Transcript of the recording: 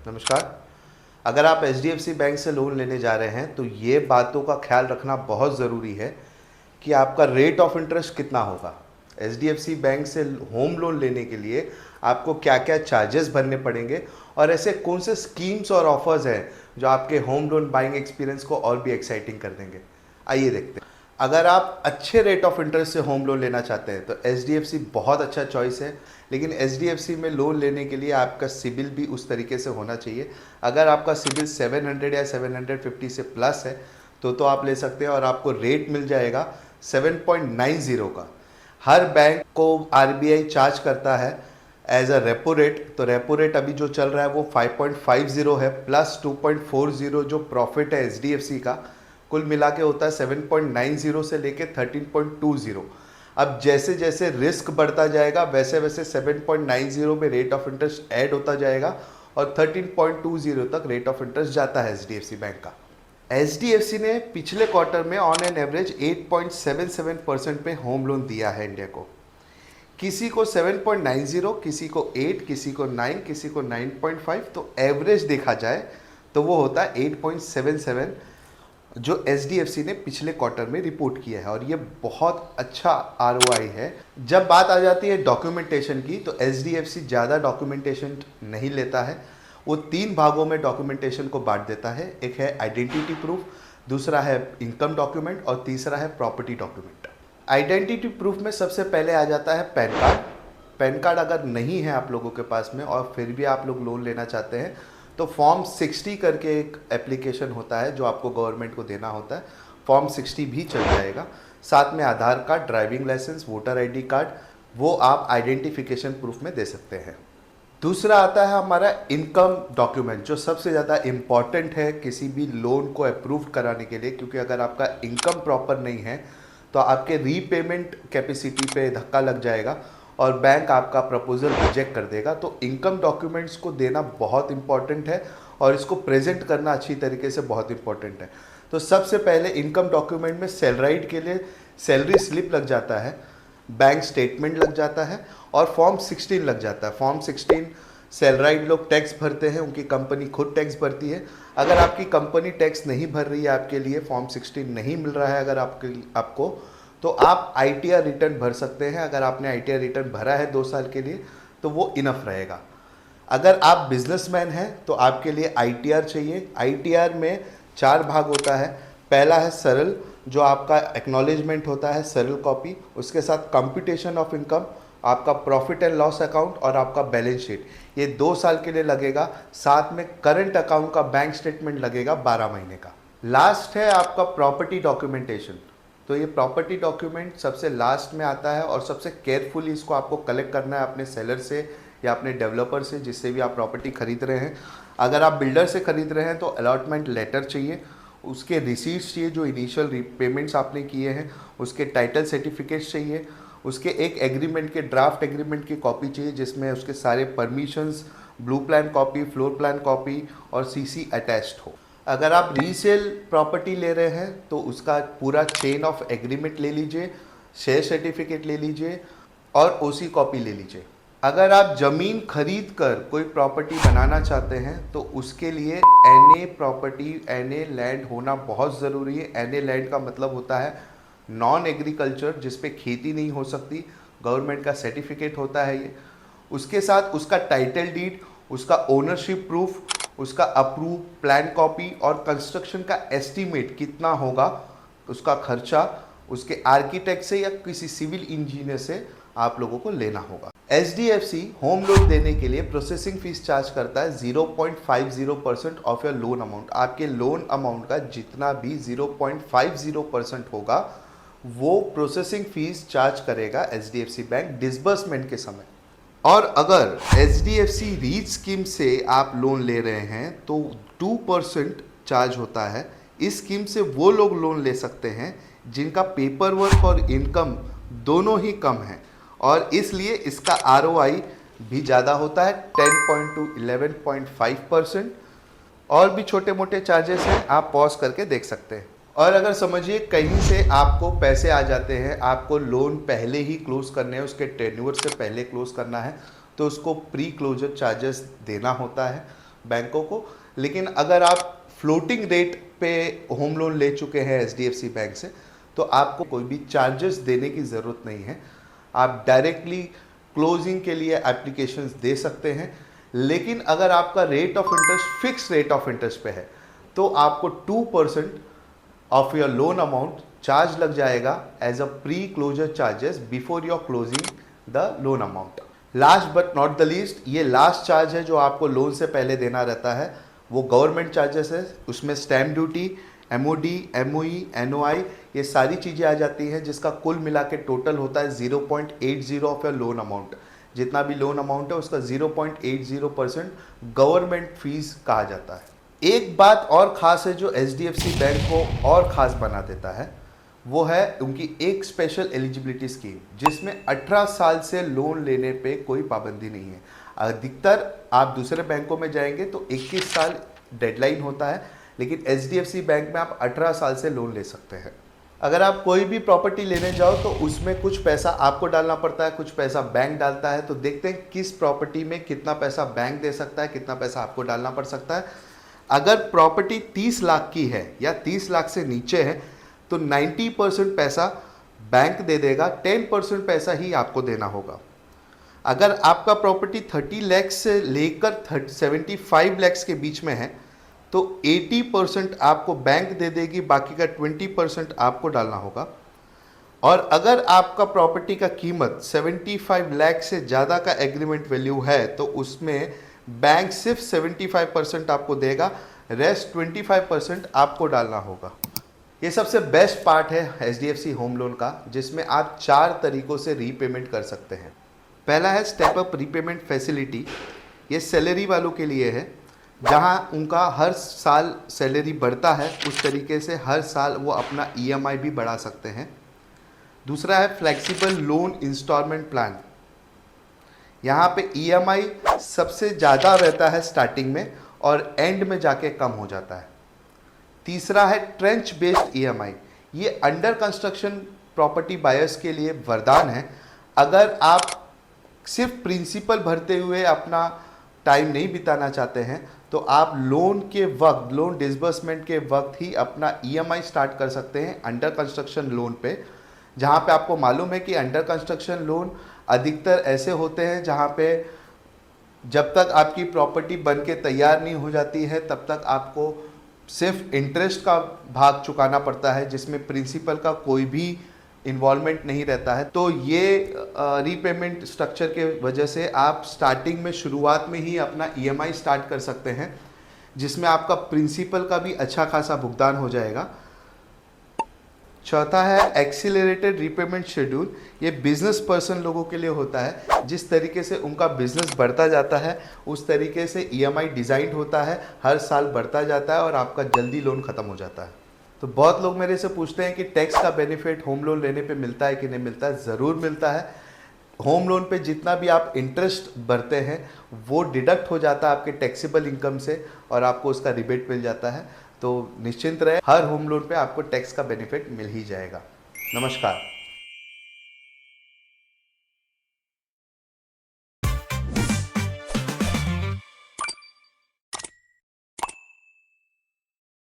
नमस्कार। अगर आप एचडीएफसी बैंक से लोन लेने जा रहे हैं तो ये बातों का ख्याल रखना बहुत ज़रूरी है कि आपका रेट ऑफ इंटरेस्ट कितना होगा। एचडीएफसी बैंक से होम लोन लेने के लिए आपको क्या क्या चार्जेस भरने पड़ेंगे और ऐसे कौन से स्कीम्स और ऑफर्स हैं जो आपके होम लोन बाइंग एक्सपीरियंस को और भी एक्साइटिंग कर देंगे। आइए देखते हैं। अगर आप अच्छे रेट ऑफ इंटरेस्ट से होम लोन लेना चाहते हैं तो एचडीएफसी बहुत अच्छा चॉइस है। लेकिन एचडीएफसी में लोन लेने के लिए आपका सिबिल भी उस तरीके से होना चाहिए। अगर आपका सिबिल 700 या 750 से प्लस है तो आप ले सकते हैं और आपको रेट मिल जाएगा 7.90 का। हर बैंक को आरबीआई चार्ज करता है एज अ रेपो रेट। तो रेपो रेट अभी जो चल रहा है वो 5.50 है प्लस 2.40 जो प्रॉफिट है एचडीएफसी का। कुल मिला के होता है 7.90 से लेके 13.20। अब जैसे जैसे रिस्क बढ़ता जाएगा वैसे वैसे 7.90 में रेट ऑफ इंटरेस्ट ऐड होता जाएगा और 13.20 तक रेट ऑफ इंटरेस्ट जाता है एचडीएफसी बैंक का। एचडीएफसी ने पिछले क्वार्टर में ऑन एन एवरेज 8.77% पे होम लोन दिया है इंडिया को। किसी को 7.90, किसी को 8, किसी को 9, किसी को 9.5। तो एवरेज देखा जाए तो वो होता है 8.77 जो एचडीएफसी ने पिछले क्वार्टर में रिपोर्ट किया है और ये बहुत अच्छा आरओआई है। जब बात आ जाती है डॉक्यूमेंटेशन की तो एचडीएफसी ज़्यादा डॉक्यूमेंटेशन नहीं लेता है। वो 3 भागों में डॉक्यूमेंटेशन को बांट देता है। एक है आइडेंटिटी प्रूफ, दूसरा है इनकम डॉक्यूमेंट और तीसरा है प्रॉपर्टी डॉक्यूमेंट। आइडेंटिटी प्रूफ में सबसे पहले आ जाता है पैन कार्ड। पैन कार्ड अगर नहीं है आप लोगों के पास में और फिर भी आप लोग लोन लेना चाहते हैं तो फॉर्म 60 करके एक एप्लीकेशन होता है जो आपको गवर्नमेंट को देना होता है। फॉर्म 60 भी चल जाएगा। साथ में Aadhaar card, driving licence, voter ID card, वो आप आइडेंटिफिकेशन प्रूफ में दे सकते हैं। दूसरा आता है हमारा इनकम डॉक्यूमेंट जो सबसे ज़्यादा इम्पॉर्टेंट है किसी भी लोन को अप्रूव कराने के लिए, क्योंकि अगर आपका इनकम प्रॉपर नहीं है तो आपके रीपेमेंट कैपेसिटी पे धक्का लग जाएगा और बैंक आपका प्रपोजल रिजेक्ट कर देगा। तो इनकम डॉक्यूमेंट्स को देना बहुत इंपॉर्टेंट है और इसको प्रेजेंट करना अच्छी तरीके से बहुत इंपॉर्टेंट है। तो सबसे पहले इनकम डॉक्यूमेंट में सैलराइड के लिए सैलरी स्लिप लग जाता है, बैंक स्टेटमेंट लग जाता है और फॉर्म 16 लग जाता है। फॉर्म 16 सैलराइड लोग टैक्स भरते हैं, उनकी कंपनी खुद टैक्स भरती है। अगर आपकी कंपनी टैक्स नहीं भर रही है, आपके लिए फॉर्म 16 नहीं मिल रहा है अगर आपको तो आप आईटीआर रिटर्न भर सकते हैं। अगर आपने आईटीआर रिटर्न भरा है 2 साल के लिए तो वो इनफ रहेगा। अगर आप बिजनेसमैन हैं तो आपके लिए आईटीआर चाहिए। आईटीआर में 4 भाग होता है। पहला है सरल जो आपका एक्नॉलेजमेंट होता है, सरल कॉपी। उसके साथ कंप्यूटेशन ऑफ इनकम, आपका प्रॉफिट एंड लॉस अकाउंट और आपका बैलेंस शीट, ये 2 साल के लिए लगेगा। साथ में करंट अकाउंट का बैंक स्टेटमेंट लगेगा 12 महीने का। लास्ट है आपका प्रॉपर्टी डॉक्यूमेंटेशन। तो ये प्रॉपर्टी डॉक्यूमेंट सबसे लास्ट में आता है और सबसे केयरफुली इसको आपको कलेक्ट करना है अपने सेलर से या अपने डेवलपर से जिससे भी आप प्रॉपर्टी खरीद रहे हैं। अगर आप बिल्डर से खरीद रहे हैं तो अलॉटमेंट लेटर चाहिए, उसके रिसीट्स चाहिए जो इनिशियल रीपेमेंट्स आपने किए हैं, उसके टाइटल सर्टिफिकेट्स चाहिए, उसके एक एग्रीमेंट के ड्राफ्ट एग्रीमेंट की कॉपी चाहिए जिसमें उसके सारे permissions, blue plan copy, floor plan copy और सीसी अटैच्ड हो। अगर आप रीसेल प्रॉपर्टी ले रहे हैं तो उसका पूरा चेन ऑफ एग्रीमेंट ले लीजिए, शेयर सर्टिफिकेट ले लीजिए और ओसी कॉपी ले लीजिए। अगर आप ज़मीन खरीद कर कोई प्रॉपर्टी बनाना चाहते हैं तो उसके लिए एनए प्रॉपर्टी, एनए लैंड होना बहुत ज़रूरी है। एनए लैंड का मतलब होता है नॉन एग्रीकल्चर, जिस पे खेती नहीं हो सकती, गवर्नमेंट का सर्टिफिकेट होता है ये। उसके साथ उसका टाइटल डीड, उसका ओनरशिप प्रूफ, उसका अप्रूव प्लान कॉपी और कंस्ट्रक्शन का एस्टीमेट कितना होगा, उसका खर्चा उसके आर्किटेक्ट से या किसी सिविल इंजीनियर से आप लोगों को लेना होगा। एचडीएफसी होम लोन देने के लिए प्रोसेसिंग फीस चार्ज करता है 0.50% ऑफ योर लोन अमाउंट। आपके लोन अमाउंट का जितना भी 0.50% होगा वो प्रोसेसिंग फीस चार्ज करेगा एचडीएफसी बैंक डिसबर्समेंट के समय। और अगर एचडीएफसी रीच स्कीम से आप लोन ले रहे हैं तो 2% चार्ज होता है। इस स्कीम से वो लोग लोन ले सकते हैं जिनका पेपर वर्क और इनकम दोनों ही कम है और इसलिए इसका आरओआई भी ज़्यादा होता है 10 to 11.5%। और भी छोटे मोटे चार्जेस हैं, आप पॉज करके देख सकते हैं। और अगर समझिए कहीं से आपको पैसे आ जाते हैं, आपको लोन पहले ही क्लोज करने हैं, उसके टेन्योर से पहले क्लोज करना है तो उसको प्री क्लोजर चार्जेस देना होता है। बैंकों को। लेकिन अगर आप फ्लोटिंग रेट पे होम लोन ले चुके हैं एचडीएफसी बैंक से, तो आपको कोई भी चार्जेस देने की ज़रूरत नहीं है। आप डायरेक्टली क्लोजिंग के लिए एप्लीकेशंस दे सकते हैं। लेकिन अगर आपका rate of interest fixed rate of interest पे है, तो आपको 2% of your loan amount charge लग जाएगा as a pre closure charges before your closing the loan amount. Last but not the least, ये लास्ट चार्ज है जो आपको लोन से पहले देना रहता है, वो गवर्नमेंट चार्जेस है। उसमें stamp duty, MoD, MoE, NOI, ये सारी चीज़ें आ जाती हैं, जिसका कुल मिला के टोटल होता है 0.80 ऑफ योर लोन अमाउंट। जितना भी लोन अमाउंट है उसका 0.80% गवर्नमेंट फीस कहा जाता है। एक बात और ख़ास है जो एचडीएफसी बैंक को और ख़ास बना देता है, वो है उनकी एक स्पेशल एलिजिबिलिटी स्कीम, जिसमें 18 साल से लोन लेने पे कोई पाबंदी नहीं है। अधिकतर आप दूसरे बैंकों में जाएंगे तो 21 साल डेडलाइन होता है, लेकिन एचडीएफसी बैंक में आप 18 साल से लोन ले सकते हैं। अगर आप कोई भी प्रॉपर्टी लेने जाओ तो उसमें कुछ पैसा आपको डालना पड़ता है, कुछ पैसा बैंक डालता है। तो देखते हैं किस प्रॉपर्टी में कितना पैसा बैंक दे सकता है, कितना पैसा आपको डालना पड़ सकता है। अगर प्रॉपर्टी 30 लाख की है या 30 लाख से नीचे है तो 90% पैसा बैंक दे देगा, 10% पैसा ही आपको देना होगा। अगर आपका प्रॉपर्टी 30 लाख से लेकर 75 लाख के बीच में है तो 80% आपको बैंक दे देगी, बाकी का 20% आपको डालना होगा। और अगर आपका प्रॉपर्टी का कीमत 75 लाख से ज़्यादा का एग्रीमेंट वैल्यू है तो उसमें बैंक सिर्फ 75% आपको देगा, रेस्ट 25% आपको डालना होगा। ये सबसे बेस्ट पार्ट है एचडीएफसी होम लोन का, जिसमें आप 4 तरीक़ों से रीपेमेंट कर सकते हैं। पहला है स्टेप अप रीपेमेंट फैसिलिटी। ये सैलरी वालों के लिए है, जहां उनका हर साल सैलरी बढ़ता है उस तरीके से हर साल वो अपना ईएमआई भी बढ़ा सकते हैं। दूसरा है फ्लेक्सिबल लोन इंस्टॉलमेंट प्लान। यहाँ पे ईएमआई सबसे ज़्यादा रहता है स्टार्टिंग में और एंड में जाके कम हो जाता है। तीसरा है ट्रेंच बेस्ड ईएमआई। ये अंडर कंस्ट्रक्शन प्रॉपर्टी बायर्स के लिए वरदान है। अगर आप सिर्फ प्रिंसिपल भरते हुए अपना टाइम नहीं बिताना चाहते हैं तो आप लोन के वक्त, लोन डिसबर्समेंट के वक्त ही अपना ईएमआई स्टार्ट कर सकते हैं अंडर कंस्ट्रक्शन लोन पे। जहाँ पे आपको मालूम है कि अंडर कंस्ट्रक्शन लोन अधिकतर ऐसे होते हैं जहाँ पे जब तक आपकी प्रॉपर्टी बन के तैयार नहीं हो जाती है तब तक आपको सिर्फ इंटरेस्ट का भाग चुकाना पड़ता है, जिसमें प्रिंसिपल का कोई भी इन्वॉल्वमेंट नहीं रहता है। तो ये रीपेमेंट स्ट्रक्चर के वजह से आप स्टार्टिंग में, शुरुआत में ही अपना ईएमआई स्टार्ट कर सकते हैं, जिसमें आपका प्रिंसिपल का भी अच्छा खासा भुगतान हो जाएगा। चौथा है एक्सीलरेटेड रीपेमेंट शेड्यूल। ये बिजनेस पर्सन लोगों के लिए होता है। जिस तरीके से उनका बिजनेस बढ़ता जाता है उस तरीके से ईएमआई डिज़ाइन होता है, हर साल बढ़ता जाता है और आपका जल्दी लोन ख़त्म हो जाता है। तो बहुत लोग मेरे से पूछते हैं कि टैक्स का बेनिफिट होम लोन लेने पे मिलता है कि नहीं मिलता है। ज़रूर मिलता है। होम लोन पे जितना भी आप इंटरेस्ट भरते हैं वो डिडक्ट हो जाता है आपके टैक्सेबल इनकम से और आपको उसका रिबेट मिल जाता है। तो निश्चिंत रहे, हर होम लोन पे आपको टैक्स का बेनिफिट मिल ही जाएगा। नमस्कार।